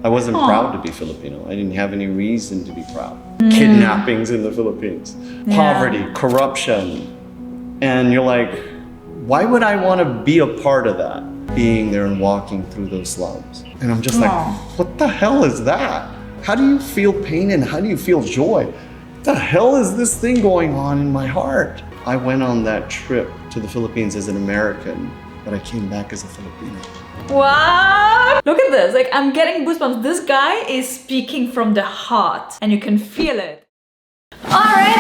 I wasn't proud to be Filipino. I didn't have any reason to be proud. Kidnappings in the Philippines, poverty, corruption. And you're like, why would I want to be a part of that? Being there and walking through those slums. And I'm just like, what the hell is that? How do you feel pain and how do you feel joy? What the hell is this thing going on in my heart? I went on that trip to the Philippines as an American, but I came back as a Filipino. Wow! Look at this, like I'm getting goosebumps. This guy is speaking from the heart and you can feel it. Alright!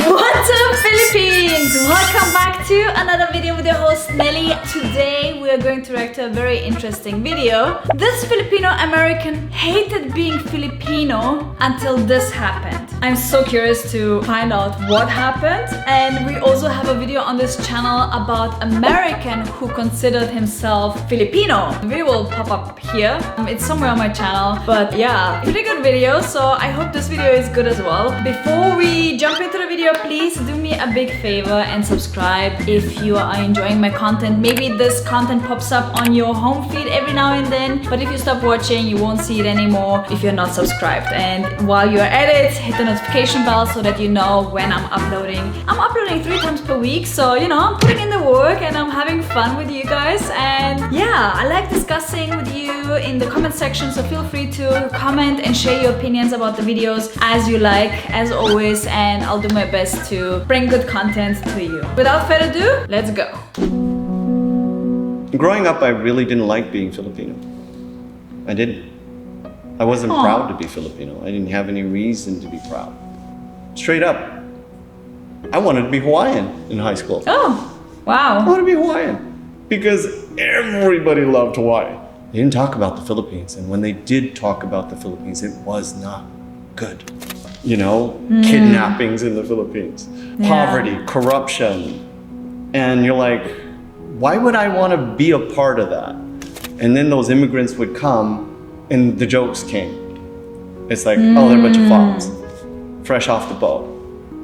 What's up, Philippines? Welcome back to another video with your host Nelly. Today we are going to react to a very interesting video. This Filipino American hated being Filipino until this happened. I'm so curious to find out what happened, and we also have a video on this channel about American who considered himself Filipino. The video will pop up here. It's somewhere on my channel, but yeah, pretty good video, so I hope this video is good as well. Before we jump into the video, please do me a big favor and subscribe if you are enjoying my content. Maybe this content pops up on your home feed every now and then, but if you stop watching, you won't see it anymore if you're not subscribed. And while you're at it, hit the notification bell so that you know when I'm uploading. I'm uploading 3 times per week, so you know, I'm putting in the work and I'm having fun with you guys. And yeah, I like discussing with you in the comment section, so feel free to comment and share your opinions about the videos as you like, as always, and I'll do my best to bring good content to you. Without further ado, let's go. Growing up, I really didn't like being Filipino. I didn't. I wasn't proud to be Filipino. I didn't have any reason to be proud. Straight up. I wanted to be Hawaiian in high school. Oh, wow. I wanted to be Hawaiian because everybody loved Hawaii. They didn't talk about the Philippines, and when they did talk about the Philippines, it was not good. You know, kidnappings in the Philippines, poverty, corruption. And you're like, why would I want to be a part of that? And then those immigrants would come and the jokes came. It's like, oh, they're a bunch of fops, fresh off the boat.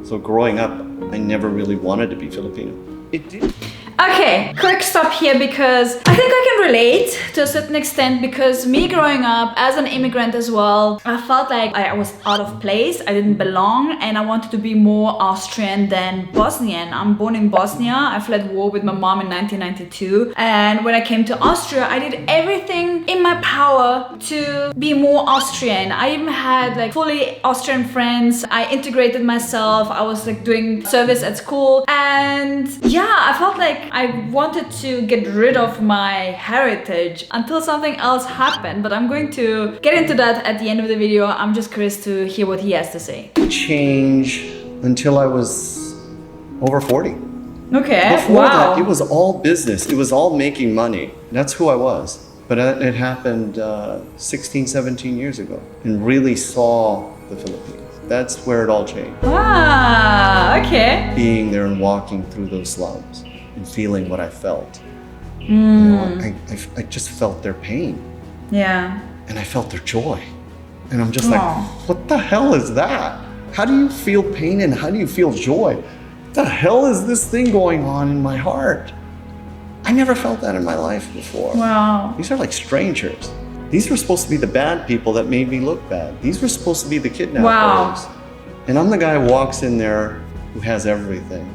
So growing up, I never really wanted to be Filipino. It did. Okay, quick stop here because I think I can relate to a certain extent, because me growing up as an immigrant as well, I felt like I was out of place, I didn't belong, and I wanted to be more Austrian than Bosnian. I'm born in Bosnia. I fled war with my mom in 1992, and when I came to Austria, I did everything in my power to be more Austrian. I even had like fully Austrian friends. I integrated myself. I was like doing service at school, and yeah, I felt like I wanted to get rid of my heritage until something else happened, but I'm going to get into that at the end of the video. I'm just curious to hear what he has to say. Change until I was over 40. Okay, Before wow. that, it was all business. It was all making money. That's who I was. But it happened 16, 17 years ago, and really saw the Philippines. That's where it all changed. Ah, okay. Being there and walking through those slums and feeling what I felt. You know, I just felt their pain. Yeah. And I felt their joy. And I'm just like, what the hell is that? How do you feel pain and how do you feel joy? What the hell is this thing going on in my heart? I never felt that in my life before. Wow. These are like strangers. These were supposed to be the bad people that made me look bad. These were supposed to be the kidnappers. Wow. And I'm the guy who walks in there who has everything.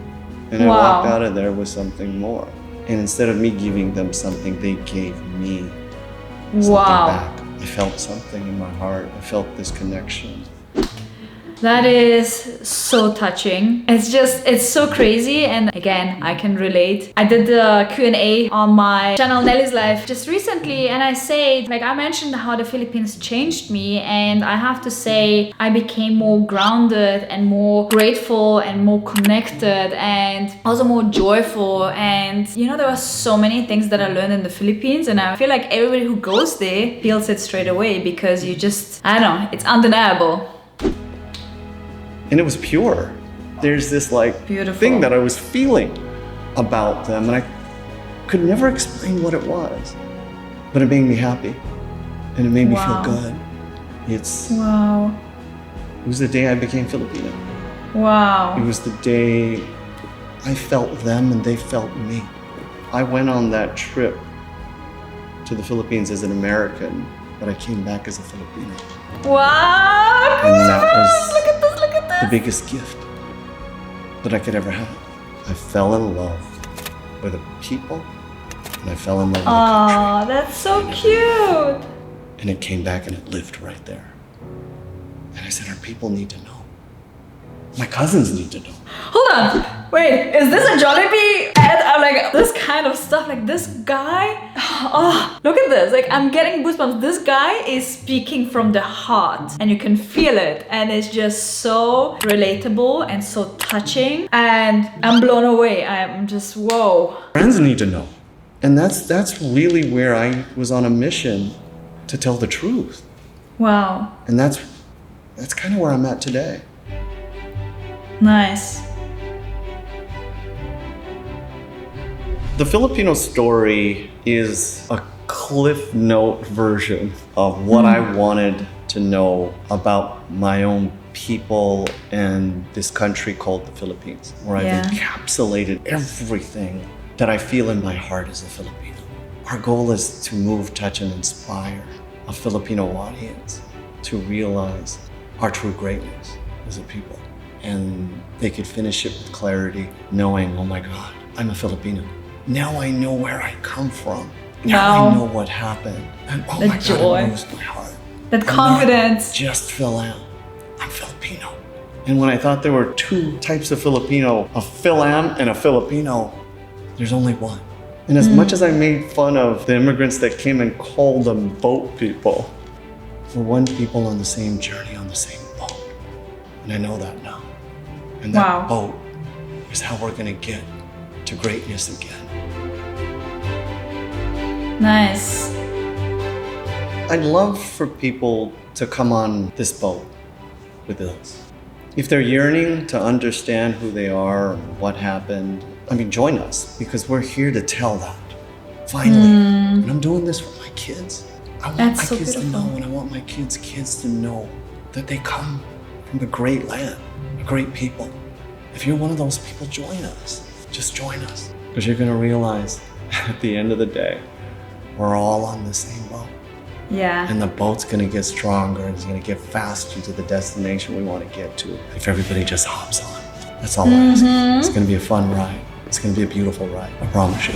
And I walked out of there with something more. And instead of me giving them something, they gave me something back. I felt something in my heart. I felt this connection. That is so touching. It's so crazy, and again, I can relate. I did the Q&A on my channel Nelly's Life just recently, and I said, like, I mentioned how the Philippines changed me, and I have to say I became more grounded and more grateful and more connected and also more joyful. And you know, there are so many things that I learned in the Philippines, and I feel like everybody who goes there feels it straight away, because you just, I don't know, it's undeniable. And it was pure. There's this like thing that I was feeling about them, and I could never explain what it was, but it made me happy, and it made me feel good. It was the day I became Filipino. It was the day I felt them and they felt me. I went on that trip to the Philippines as an American, but I came back as a Filipino. Wow! And that was Look at this, look at this! the biggest gift that I could ever have. I fell in love with the people, and I fell in love with the country. Oh, that's so cute! And it came back and it lived right there. And I said, our people need to know. My cousins need to know. Hold on! Wait, is this a Jollibee ad? I'm like, this kind of stuff, like this guy. Oh, look at this. Like, I'm getting goosebumps. This guy is speaking from the heart, and you can feel it. And it's just so relatable and so touching. And I'm blown away. I'm just, whoa. Friends need to know. And that's really where I was on a mission to tell the truth. Wow. And that's kind of where I'm at today. Nice. The Filipino story is a cliff note version of what I wanted to know about my own people and this country called the Philippines, where I've encapsulated everything that I feel in my heart as a Filipino. Our goal is to move, touch, and inspire a Filipino audience to realize our true greatness as a people. And they could finish it with clarity, knowing, oh my God, I'm a Filipino. Now I know where I come from. Now I know what happened. And oh my joy. God, it moves my heart. That confidence. Just Phil-Am. I'm Filipino. And when I thought there were two types of Filipino, a Phil-Am and a Filipino, there's only one. And as much as I made fun of the immigrants that came and called them boat people, we're one people on the same journey, on the same boat. And I know that now. And that boat is how we're gonna get to greatness again. Nice. I'd love for people to come on this boat with us. If they're yearning to understand who they are and what happened, join us, because we're here to tell that. Finally. And I'm doing this for my kids. I want my kids to know, and I want my kids' kids to know that they come from a great land, a great people. If you're one of those people, join us. Just join us. Because you're going to realize at the end of the day, we're all on the same boat. Yeah. And the boat's going to get stronger and it's going to get faster to the destination we want to get to if everybody just hops on. That's all I'm asking. It's going to be a fun ride. It's going to be a beautiful ride. I promise you.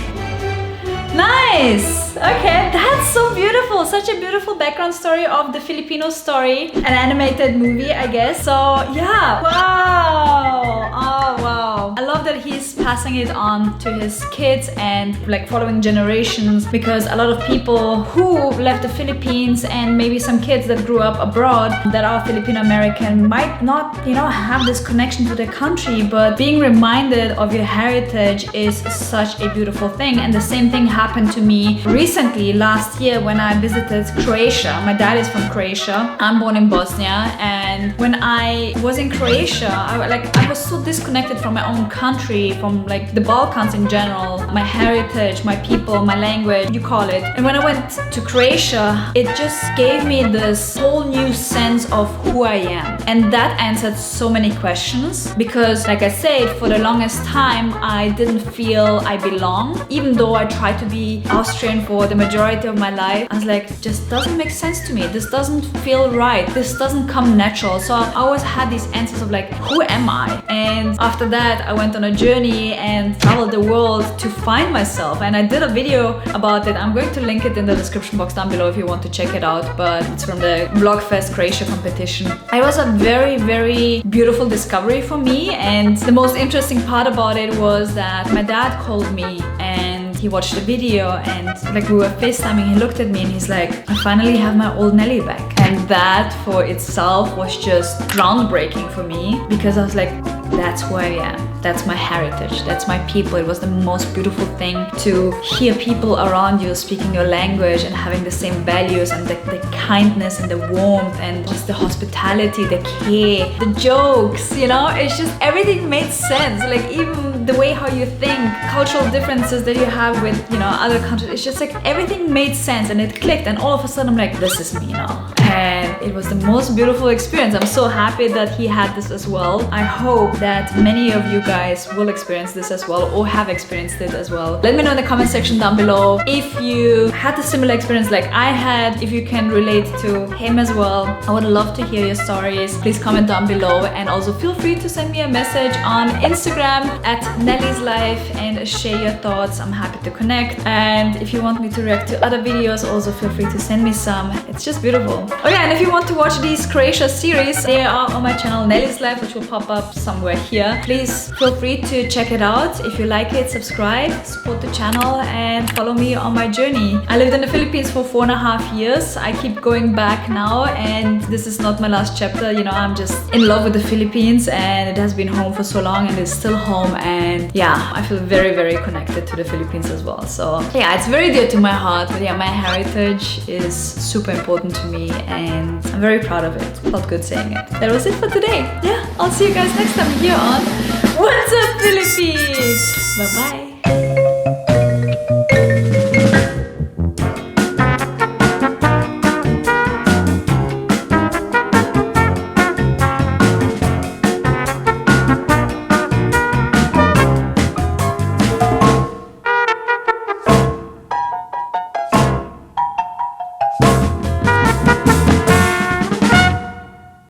Nice! Okay, that's so beautiful. Such a beautiful background story of the Filipino story. An animated movie, I guess. So, yeah. Wow! Oh, wow. I love that he's passing it on to his kids and like following generations, because a lot of people who left the Philippines and maybe some kids that grew up abroad that are Filipino American might not, have this connection to their country, but being reminded of your heritage is such a beautiful thing. And the same thing happened to me recently last year when I visited Croatia. My dad is from Croatia. I'm born in Bosnia, and when I was in Croatia, I was so disconnected from my own country, from like the Balkans in general, my heritage, my people, my language, you call it. And when I went to Croatia, it just gave me this whole new sense of who I am. And that answered so many questions, because like I said, for the longest time, I didn't feel I belong. Even though I tried to be Austrian for the majority of my life, I was like, just doesn't make sense to me. This doesn't feel right. This doesn't come natural. So I always had these answers of like, who am I? And after that, I went on a journey and traveled the world to find myself. And I did a video about it. I'm going to link it in the description box down below if you want to check it out. But it's from the Blogfest Croatia competition. It was a very, very beautiful discovery for me. And the most interesting part about it was that my dad called me and he watched the video, and like we were FaceTiming, he looked at me and he's like, I finally have my old Nelly back. And that for itself was just groundbreaking for me, because I was like, that's who I am. That's my heritage. That's my people. It was the most beautiful thing to hear people around you speaking your language and having the same values, and the kindness and the warmth and just the hospitality, the care, the jokes, it's just everything made sense. Like even the way how you think, cultural differences that you have with, other countries, it's just like everything made sense and it clicked, and all of a sudden I'm like, this is me now. and it was the most beautiful experience. I'm so happy that he had this as well. I hope that many of you guys will experience this as well or have experienced it as well. Let me know in the comment section down below if you had a similar experience like I had, if you can relate to him as well. I would love to hear your stories. Please comment down below, and also feel free to send me a message on Instagram at Nelly's Life and share your thoughts. I'm happy to connect, and if you want me to react to other videos, also feel free to send me some. It's just beautiful. Okay, and if you want to watch these Croatia series, they are on my channel Nelly's Life, which will pop up somewhere here. Please feel free to check it out. If you like it, subscribe, support the channel, and follow me on my journey. I lived in the Philippines for 4.5 years. I keep going back now, and this is not my last chapter. You know, I'm just in love with the Philippines, and it has been home for so long, and it's still home. And yeah, I feel very, very connected to the Philippines as well. So yeah, it's very dear to my heart. But yeah, my heritage is super important to me, and I'm very proud of it. Felt good saying it. That was it for today. Yeah, I'll see you guys next time here on What's Up Philippines. Bye bye.